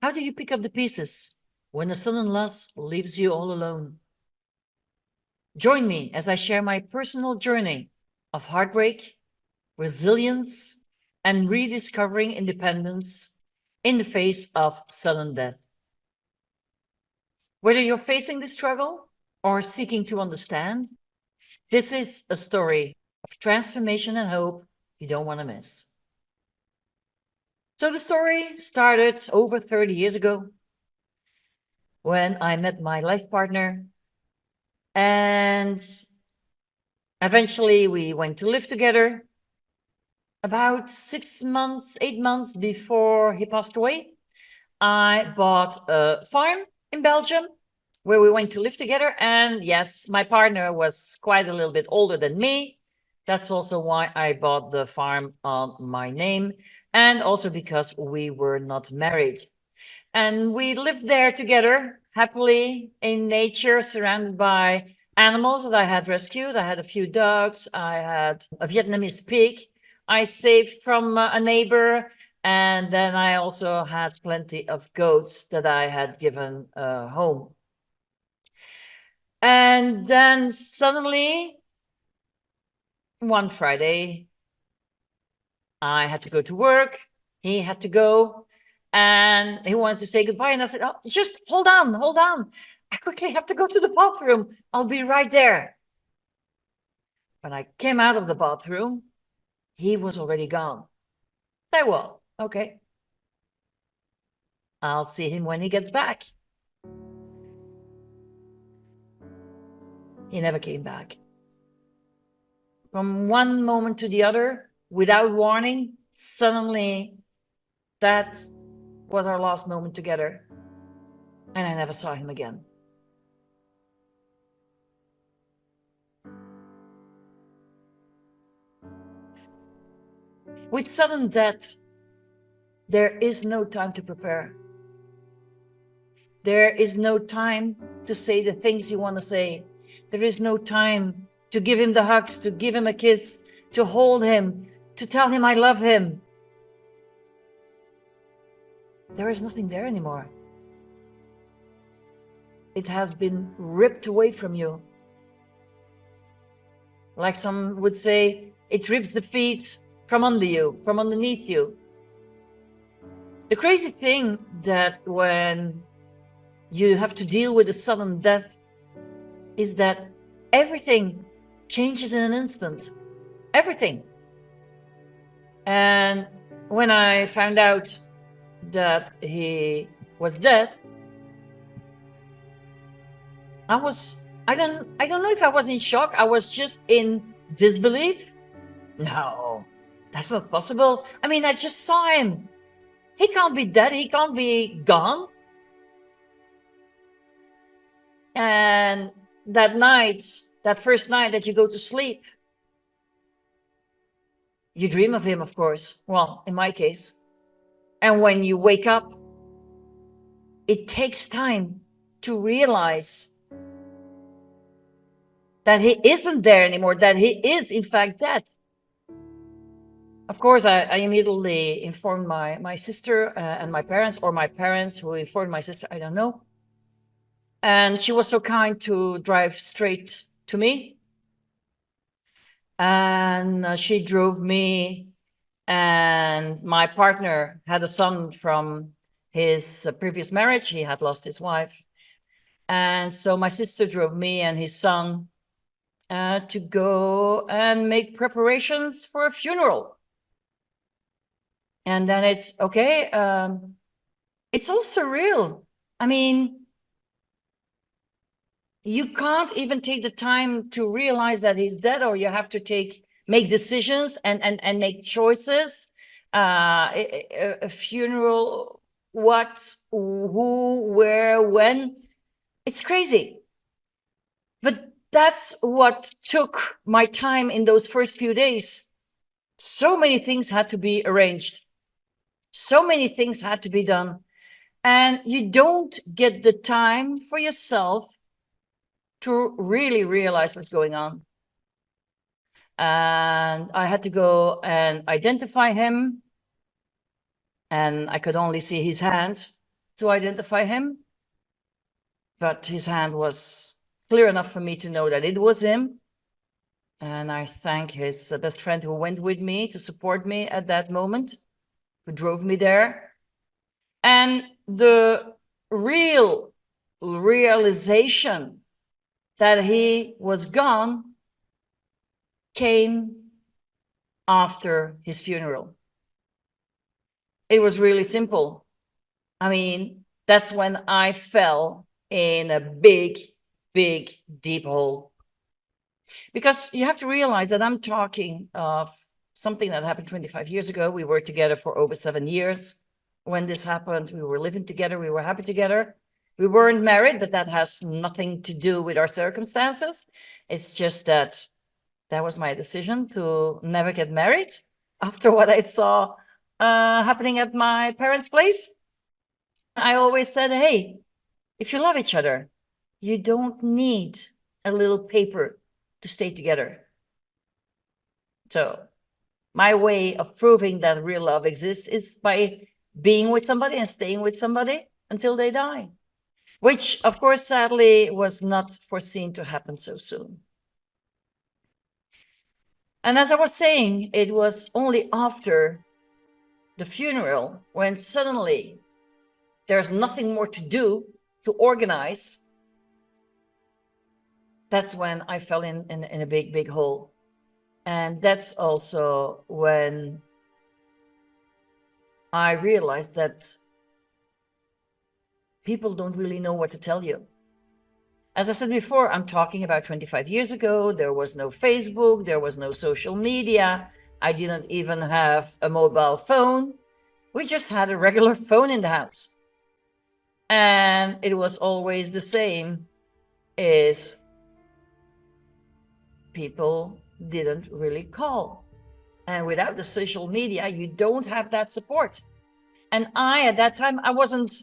How do you pick up the pieces when a sudden loss leaves you all alone? Join me as I share my personal journey of heartbreak, resilience, and rediscovering independence in the face of sudden death. Whether you're facing this struggle or seeking to understand, this is a story of transformation and hope you don't want to miss. So the story started over 30 years ago when I met my life partner, and eventually we went to live together. About 6 months, 8 months before he passed away, I bought a farm in Belgium where we went to live together. And yes, my partner was quite a little bit older than me. That's also why I bought the farm on my name, and also because we were not married. And we lived there together happily in nature, surrounded by animals that I had rescued. I had a few dogs. I had a Vietnamese pig I saved from a neighbor. And then I also had plenty of goats that I had given a home. And then suddenly, one Friday, I had to go to work. He had to go. And he wanted to say goodbye. And I said, oh, just hold on, hold on. I quickly have to go to the bathroom. I'll be right there. When I came out of the bathroom, he was already gone. I said, well, okay. I'll see him when he gets back. He never came back. From one moment to the other, without warning, suddenly that was our last moment together. And I never saw him again. With sudden death, there is no time to prepare. There is no time to say the things you want to say. There is no time to give him the hugs, to give him a kiss, to hold him, to tell him I love him. There is nothing there anymore. It has been ripped away from you. Like some would say, it rips the feet from under you, from underneath you. The crazy thing that when you have to deal with a sudden death is that everything changes in an instant. Everything. And when I found out that he was dead, I don't know if I was in shock. I was just in disbelief. No, that's not possible. I mean, I just saw him. He can't be dead. He can't be gone. And that night, that first night that you go to sleep, you dream of him, of course. Well, in my case. And when you wake up, it takes time to realize that he isn't there anymore, that he is in fact dead. Of course, I immediately informed my sister and my parents, or my parents who informed my sister, I don't know. And she was so kind to drive straight to me. And she drove me, and my partner had a son from his previous marriage. He had lost his wife. And so my sister drove me and his son to go and make preparations for a funeral. And then it's okay. It's all surreal. I mean, you can't even take the time to realize that he's dead, or you have to make decisions and make choices. A funeral, what, who, where, when. It's crazy. But that's what took my time in those first few days. So many things had to be arranged. So many things had to be done. And you don't get the time for yourself to really realize what's going on. And I had to go and identify him. And I could only see his hand. to identify him, but his hand was clear enough for me to know that it was him. And I thank his best friend who went with me to support me at that moment, who drove me there. And the real realization that he was gone came after his funeral. It was really simple. I mean, that's when I fell in a big, big, deep hole. Because you have to realize that I'm talking of something that happened 25 years ago. We were together for over 7 years. When this happened, we were living together. We were happy together. We weren't married, but that has nothing to do with our circumstances. It's just that that was my decision to never get married after what I saw happening at my parents' place. I always said, hey, if you love each other, you don't need a little paper to stay together. So my way of proving that real love exists is by being with somebody and staying with somebody until they die, which of course, sadly, was not foreseen to happen so soon. And as I was saying, it was only after the funeral when suddenly there's nothing more to do, to organize. That's when I fell in a big, big hole. And that's also when I realized that people don't really know what to tell you. As I said before, I'm talking about 25 years ago. There was no Facebook, there was no social media. I didn't even have a mobile phone. We just had a regular phone in the house. And it was always the same, is people didn't really call. And without the social media, you don't have that support. And at that time, I wasn't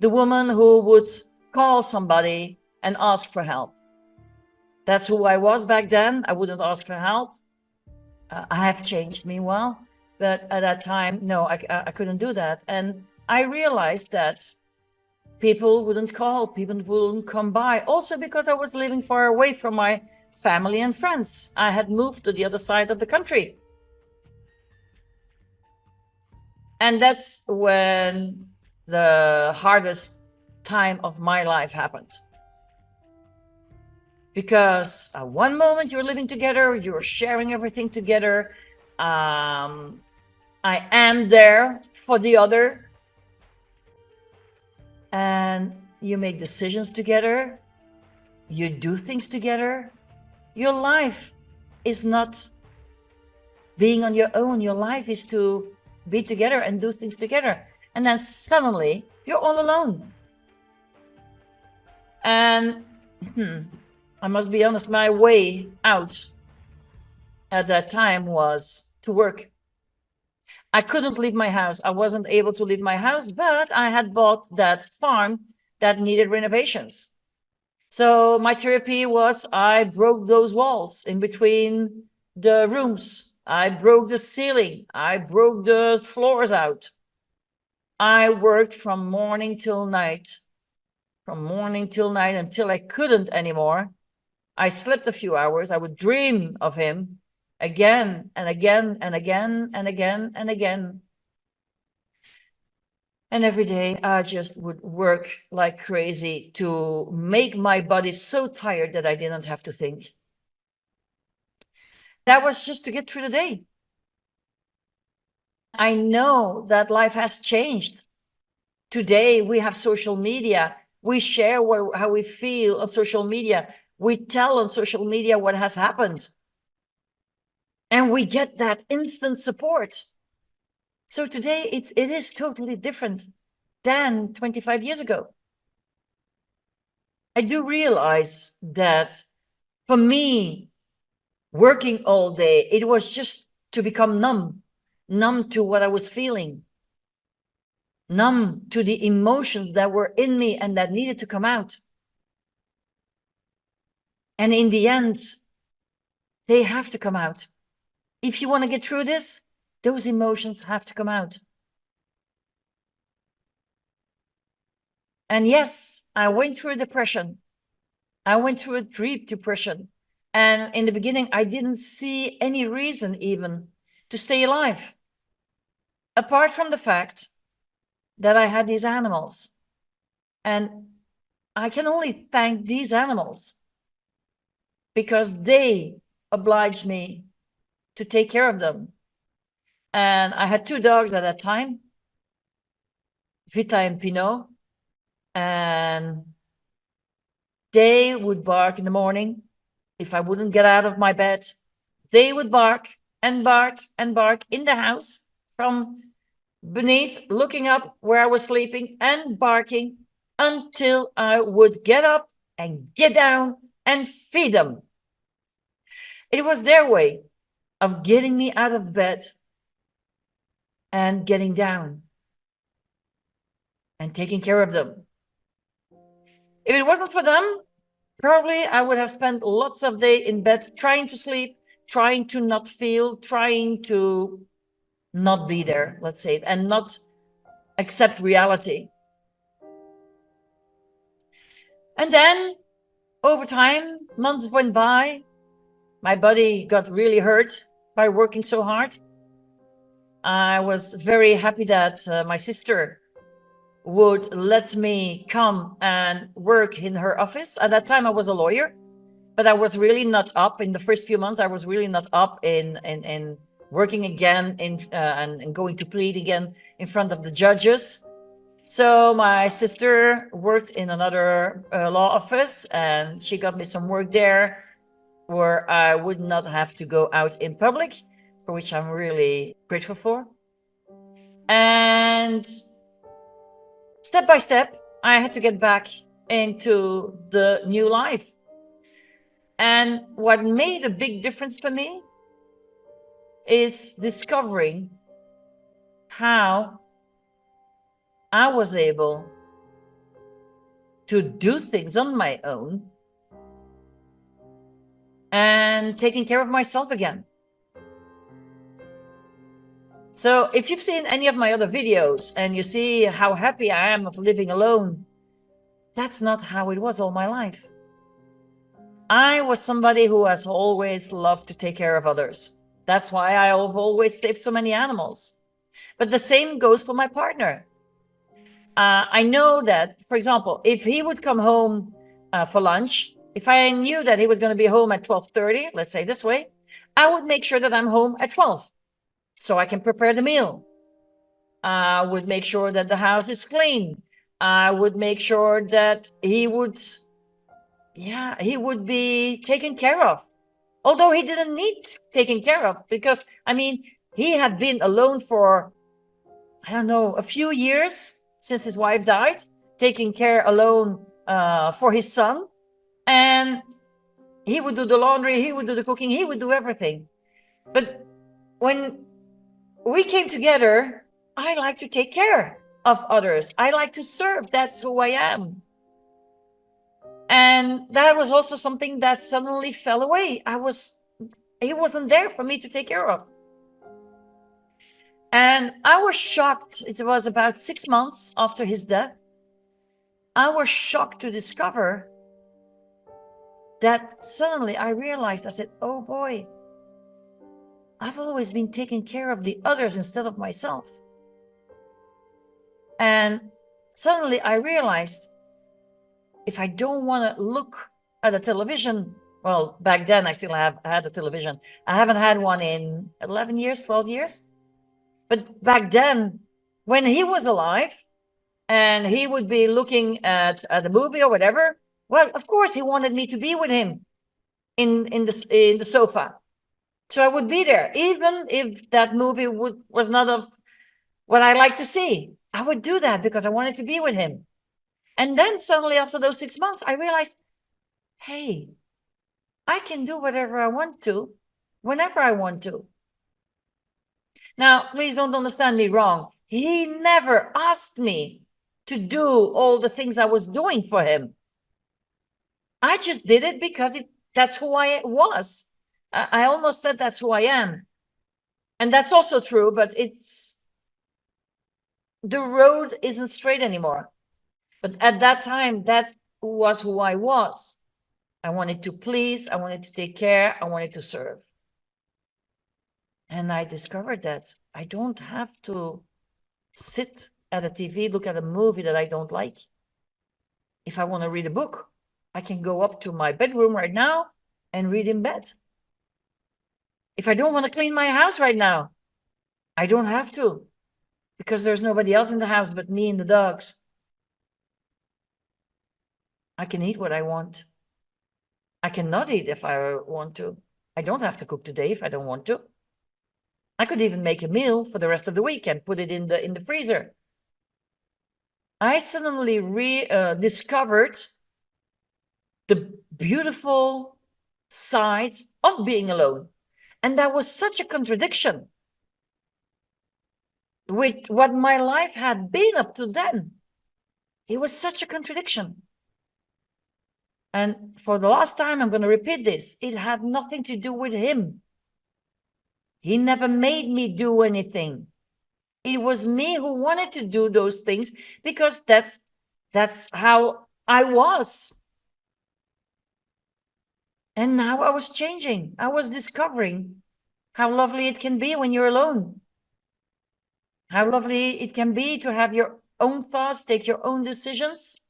the woman who would call somebody and ask for help. That's who I was back then. I wouldn't ask for help. I have changed meanwhile, but at that time, no, I couldn't do that. And I realized that people wouldn't call, people wouldn't come by. Also because I was living far away from my family and friends. I had moved to the other side of the country. And that's when the hardest time of my life happened. Because one moment you're living together, you're sharing everything together. I am there for the other. And you make decisions together. You do things together. Your life is not being on your own. Your life is to be together and do things together. And then suddenly you're all alone. And I must be honest, my way out at that time was to work. I couldn't leave my house. I wasn't able to leave my house, but I had bought that farm that needed renovations. So my therapy was I broke those walls in between the rooms. I broke the ceiling. I broke the floors out. I worked from morning till night. From morning till night until I couldn't anymore. I slept a few hours. I would dream of him again and again and again and again and again. And every day I just would work like crazy to make my body so tired that I didn't have to think. That was just to get through the day. I know that life has changed. Today we have social media. We share how we feel on social media. We tell on social media what has happened. And we get that instant support. So today it is totally different than 25 years ago. I do realize that for me, working all day, it was just to become numb to what I was feeling, numb to the emotions that were in me and that needed to come out. And in the end, they have to come out. If you want to get through this, those emotions have to come out. And yes, I went through a depression. I went through a deep depression. And in the beginning, I didn't see any reason even to stay alive, apart from the fact that I had these animals. And I can only thank these animals because they obliged me to take care of them. And I had 2 dogs at that time, Vita and Pinot, and they would bark in the morning if I wouldn't get out of my bed. They would bark and bark and bark in the house from beneath, looking up where I was sleeping and barking until I would get up and get down and feed them. It was their way of getting me out of bed and getting down and taking care of them. If it wasn't for them, probably I would have spent lots of day in bed trying to sleep, trying to not feel, trying to not be there, let's say, and not accept reality. And then over time, months went by, my body got really hurt by working so hard. I was very happy that my sister would let me come and work in her office. At that time, I was a lawyer, but I was really not up in the first few months. I was really not up in working again and going to plead again in front of the judges. So my sister worked in another law office, and she got me some work there where I would not have to go out in public, for which I'm really grateful for. And step by step, I had to get back into the new life. And what made a big difference for me is discovering how I was able to do things on my own and taking care of myself again. So if you've seen any of my other videos and you see how happy I am of living alone, that's not how it was all my life. I was somebody who has always loved to take care of others. That's why I have always saved so many animals. But the same goes for my partner. I know that, for example, if he would come home for lunch, if I knew that he was going to be home at 12:30, let's say this way, I would make sure that I'm home at 12 so I can prepare the meal. I would make sure that the house is clean. I would make sure that he would be taken care of. Although he didn't need taken care of, because, I mean, he had been alone for, I don't know, a few years since his wife died, taking care alone for his son. And he would do the laundry, he would do the cooking, he would do everything. But when we came together, I like to take care of others. I like to serve. That's who I am. And that was also something that suddenly fell away. He wasn't there for me to take care of. And I was shocked. It was about 6 months after his death. I was shocked to discover that suddenly I realized, I said, oh boy, I've always been taking care of the others instead of myself. And suddenly I realized, if I don't want to look at a television, well, back then I still had a television. I haven't had one in 11 years, 12 years. But back then, when he was alive and he would be looking at a movie or whatever, well, of course, he wanted me to be with him in the sofa. So I would be there, even if that movie was not of what I like to see. I would do that because I wanted to be with him. And then suddenly, after those 6 months, I realized, hey, I can do whatever I want to, whenever I want to. Now, please don't understand me wrong. He never asked me to do all the things I was doing for him. I just did it because that's who I was. I almost said that's who I am. And that's also true, but the road isn't straight anymore. But at that time, that was who I was. I wanted to please, I wanted to take care, I wanted to serve. And I discovered that I don't have to sit at a TV, look at a movie that I don't like. If I want to read a book, I can go up to my bedroom right now and read in bed. If I don't want to clean my house right now, I don't have to, because there's nobody else in the house but me and the dogs. I can eat what I want. I cannot eat if I want to. I don't have to cook today if I don't want to. I could even make a meal for the rest of the week and put it in the freezer. I suddenly discovered the beautiful sides of being alone. And that was such a contradiction with what my life had been up to then. It was such a contradiction. And for the last time, I'm going to repeat this. It had nothing to do with him. He never made me do anything. It was me who wanted to do those things because that's how I was. And now I was changing. I was discovering how lovely it can be when you're alone. How lovely it can be to have your own thoughts, take your own decisions.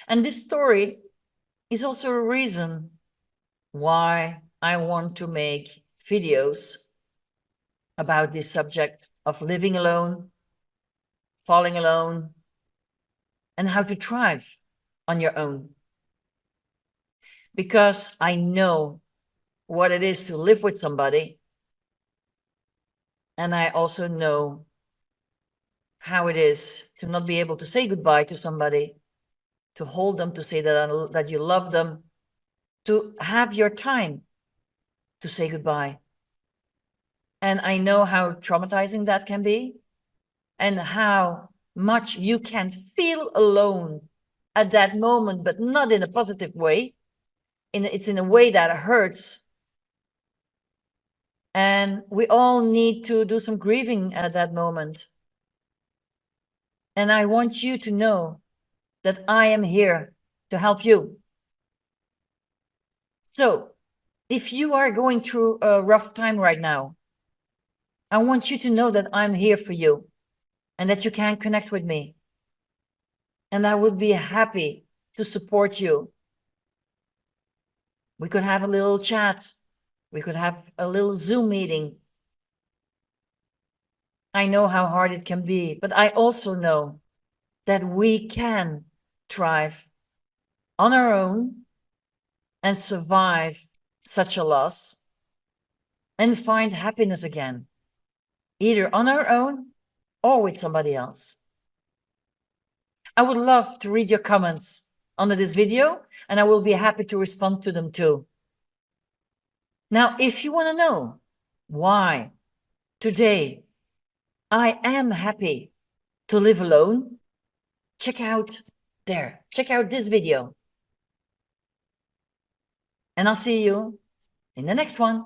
And this story is also a reason why I want to make videos about this subject of living alone, falling alone, and how to thrive on your own. Because I know what it is to live with somebody. And I also know how it is to not be able to say goodbye to somebody, to hold them, to say that you love them, to have your time to say goodbye. And I know how traumatizing that can be and how much you can feel alone at that moment, but not in a positive way. It's in a way that hurts. And we all need to do some grieving at that moment. And I want you to know that I am here to help you. So if you are going through a rough time right now, I want you to know that I'm here for you and that you can connect with me. And I would be happy to support you. We could have a little chat. We could have a little Zoom meeting. I know how hard it can be, but I also know that we can thrive on our own and survive such a loss and find happiness again, either on our own or with somebody else. I would love to read your comments under this video, and I will be happy to respond to them too. Now, if you want to know why today I am happy to live alone, check out this video. And I'll see you in the next one.